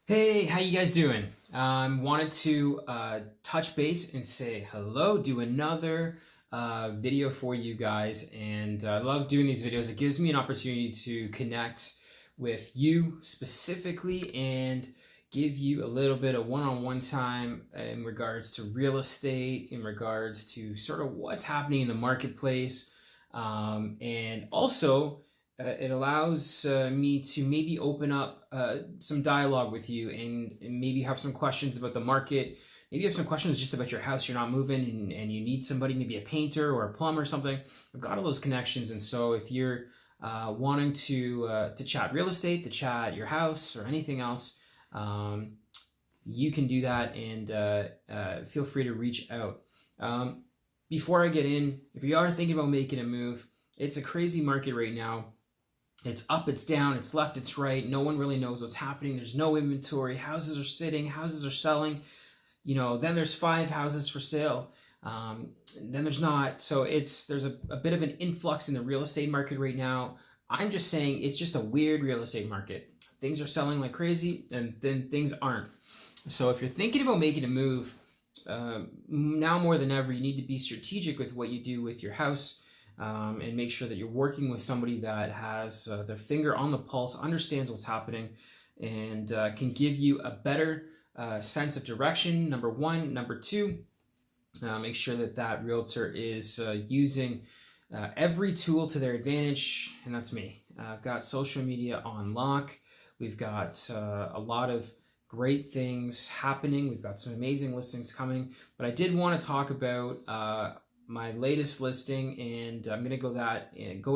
Hey, how you guys doing? Wanted to touch base and say hello, do another video for you guys. And I love doing these videos. It gives me an opportunity to connect with you specifically and give you a little bit of one-on-one time in regards to real estate, in regards to sort of what's happening in the marketplace. And also, it allows me to maybe open up some dialogue with you and maybe have some questions about the market. Maybe you have some questions just about your house. You're not moving and you need somebody, maybe a painter or a plumber or something. I've got all those connections. And so if you're wanting to chat real estate, to chat your house or anything else, you can do that and feel free to reach out. Before I get in, if you are thinking about making a move, it's a crazy market right now. It's up, it's down, it's left, it's right. No one really knows what's happening. There's no inventory. Houses are sitting, houses are selling. Then there's 5 houses for sale. Then there's not. So there's a bit of an influx in the real estate market right now. I'm just saying it's just a weird real estate market. Things are selling like crazy, and then things aren't. So if you're thinking about making a move, now more than ever, you need to be strategic with what you do with your house. And make sure that you're working with somebody that has their finger on the pulse, understands what's happening, and can give you a better sense of direction, number one. Number two, make sure that realtor is using every tool to their advantage, and that's me. I've got social media on lock. We've got a lot of great things happening. We've got some amazing listings coming, but I did want to talk about my latest listing, and I'm going to go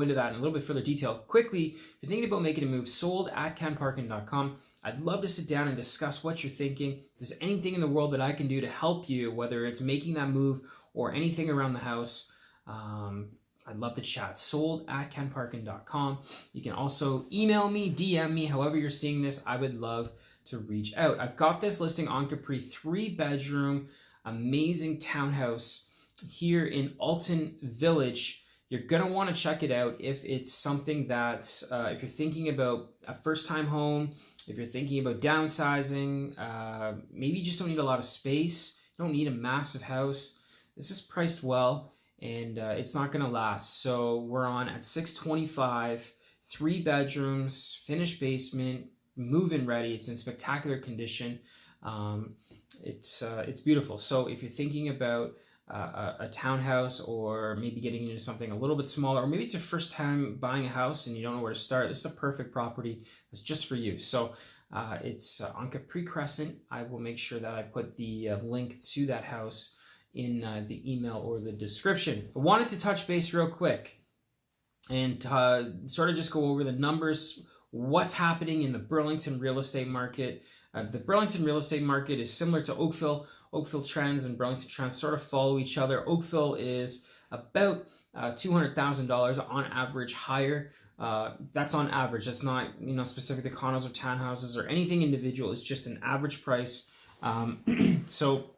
into that in a little bit further detail. Quickly, if you're thinking about making a move, sold at kenparkin.com. I'd love to sit down and discuss what you're thinking. If there's anything in the world that I can do to help you, whether it's making that move or anything around the house, I'd love to chat. Sold at kenparkin.com. You can also email me, DM me, however you're seeing this. I would love to reach out. I've got this listing on Capri, 3-bedroom, amazing townhouse here in Alton Village. You're going to want to check it out if it's something that, if you're thinking about a first-time home, if you're thinking about downsizing, maybe you just don't need a lot of space, you don't need a massive house. This is priced well, and it's not going to last. So we're on at $625, 3 bedrooms, finished basement, move-in ready. It's in spectacular condition. It's beautiful. So if you're thinking about a townhouse, or maybe getting into something a little bit smaller, or maybe it's your first time buying a house and you don't know where to start, this is a perfect property that's just for you. So it's on Capri Crescent. I will make sure that I put the link to that house in the email or the description. I wanted to touch base real quick and sort of just go over the numbers, what's happening in the Burlington real estate market. The Burlington real estate market is similar to Oakville. Oakville trends and Burlington trends sort of follow each other. Oakville is about $200,000 on average higher. That's on average. That's not specific to condos or townhouses or anything individual. It's just an average price. So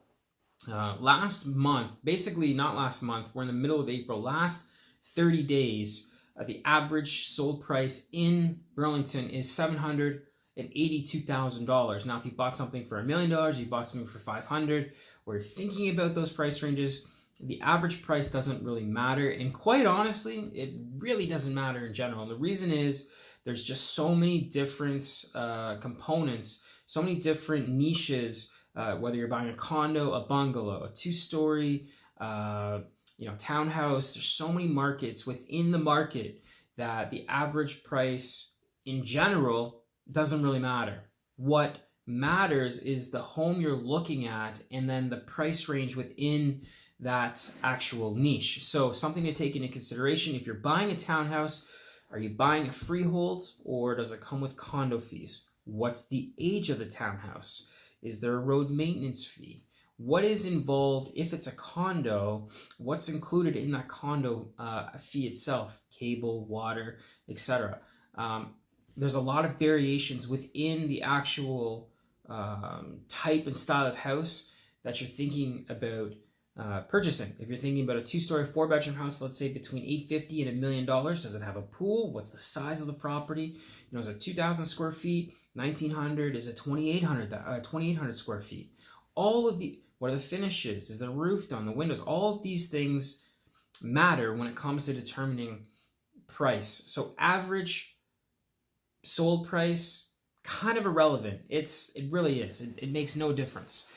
last month, basically not last month, we're in the middle of April. Last 30 days, the average sold price in Burlington is $782,000. Now, if you bought something for $1 million, you bought something for $500, or you're thinking about those price ranges, the average price doesn't really matter. And quite honestly, it really doesn't matter in general. And the reason is there's just so many different components, so many different niches, whether you're buying a condo, a bungalow, a 2-story, townhouse. There's so many markets within the market that the average price in general doesn't really matter. What matters is the home you're looking at and then the price range within that actual niche. So something to take into consideration: if you're buying a townhouse, are you buying a freehold or does it come with condo fees? What's the age of the townhouse? Is there a road maintenance fee? What is involved if it's a condo? What's included in that condo fee itself? Cable, water, etc. There's a lot of variations within the actual type and style of house that you're thinking about purchasing. If you're thinking about a 2-story, 4-bedroom house, let's say between $850,000 and $1 million, does it have a pool? What's the size of the property? Is it 2,000 square feet? 1900 is a 2800 square feet. All of the, what are the finishes? Is the roof done? The windows? All of these things matter when it comes to determining price. So average sold price, kind of irrelevant. It really is. It makes no difference.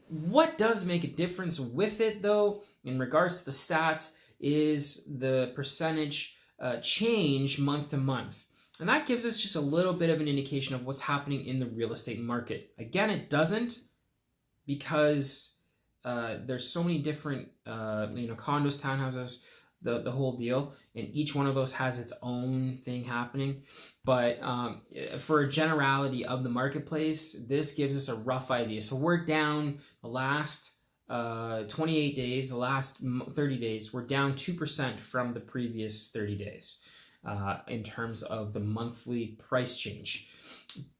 What does make a difference with it, though, in regards to the stats, is the percentage change month to month. And that gives us just a little bit of an indication of what's happening in the real estate market. Again, it doesn't, because there's so many different condos, townhouses, the whole deal, and each one of those has its own thing happening. But for a generality of the marketplace, this gives us a rough idea. So we're down the last 28 days, the last 30 days, we're down 2% from the previous 30 days in terms of the monthly price change.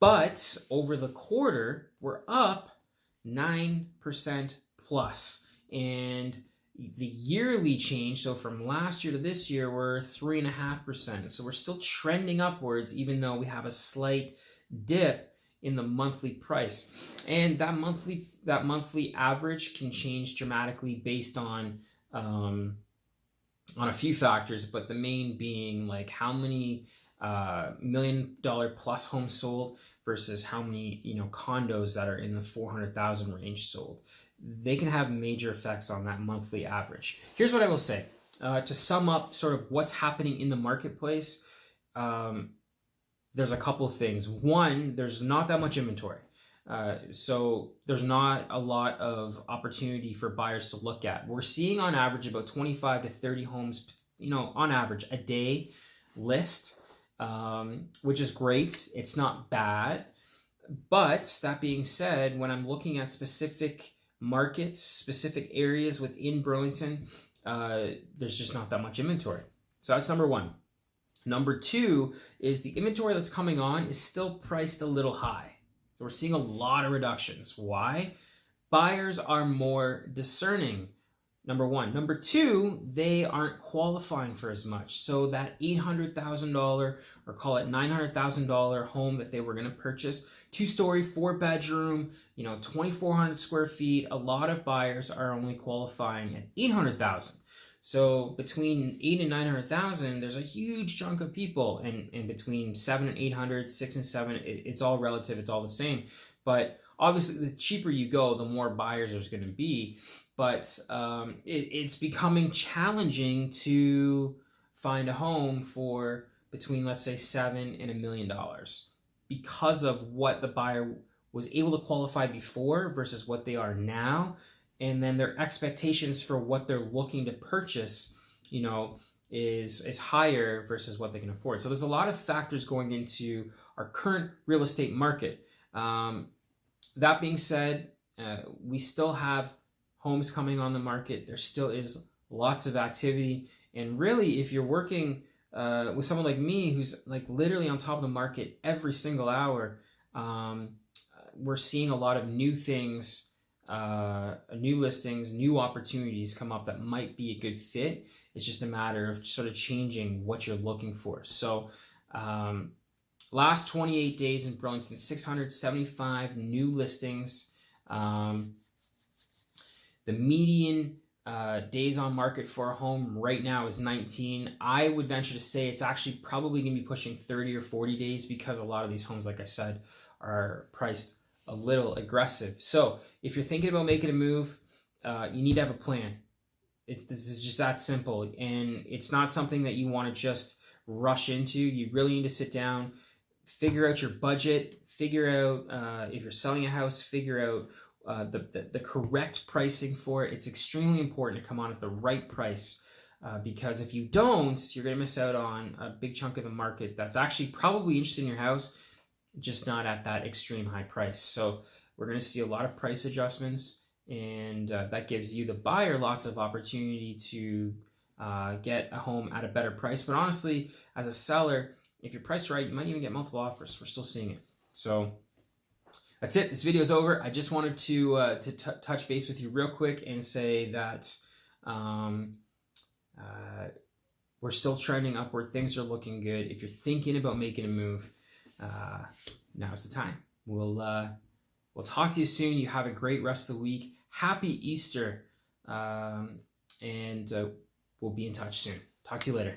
But over the quarter, we're up 9% plus. And the yearly change, so from last year to this year, we're 3.5%. So we're still trending upwards, even though we have a slight dip in the monthly price. And that monthly average can change dramatically based on a few factors, but the main being like how many $1 million plus homes sold versus how many condos that are in the 400,000 range sold. They can have major effects on that monthly average. Here's what I will say. To sum up sort of what's happening in the marketplace, there's a couple of things. One, there's not that much inventory. So there's not a lot of opportunity for buyers to look at. We're seeing on average about 25 to 30 homes, on average a day list, which is great. It's not bad. But that being said, when I'm looking at specific markets, specific areas within Burlington, there's just not that much inventory. So that's number one. Number two is the inventory that's coming on is still priced a little high. We're seeing a lot of reductions. Why? Buyers are more discerning, number one. Number two, they aren't qualifying for as much. So that $800,000 or call it $900,000 home that they were going to purchase, 2-story, 4-bedroom, 2,400 square feet, a lot of buyers are only qualifying at $800,000. So between 8 and 900,000, there's a huge chunk of people, and between 7 and 800, 6 and 7, it's all relative, it's all the same. But obviously, the cheaper you go, the more buyers there's going to be. But it's becoming challenging to find a home for between, let's say, $7 and $1 million because of what the buyer was able to qualify before versus what they are now. And then their expectations for what they're looking to purchase, is higher versus what they can afford. So there's a lot of factors going into our current real estate market. That being said, we still have homes coming on the market. There still is lots of activity. And really, if you're working with someone like me who's like literally on top of the market every single hour, we're seeing a lot of new things, new listings, new opportunities come up that might be a good fit. It's just a matter of sort of changing what you're looking for. So last 28 days in Burlington, 675 new listings. The median days on market for a home right now is 19. I would venture to say it's actually probably going to be pushing 30 or 40 days because a lot of these homes, like I said, are priced a little aggressive. So if you're thinking about making a move, you need to have a plan. This is just that simple. And it's not something that you want to just rush into. You really need to sit down, figure out your budget, figure out if you're selling a house, figure out the correct pricing for it. It's extremely important to come on at the right price because if you don't, you're going to miss out on a big chunk of the market that's actually probably interested in your house, just not at that extreme high price. So we're going to see a lot of price adjustments, and that gives you, the buyer, lots of opportunity to get a home at a better price. But honestly, as a seller, if you're priced right, you might even get multiple offers. We're still seeing it. So that's it. This video is over. I just wanted to touch base with you real quick and say that we're still trending upward. Things are looking good. If you're thinking about making a move, now's the time. We'll talk to you soon. You have a great rest of the week. Happy Easter. And we'll be in touch soon. Talk to you later.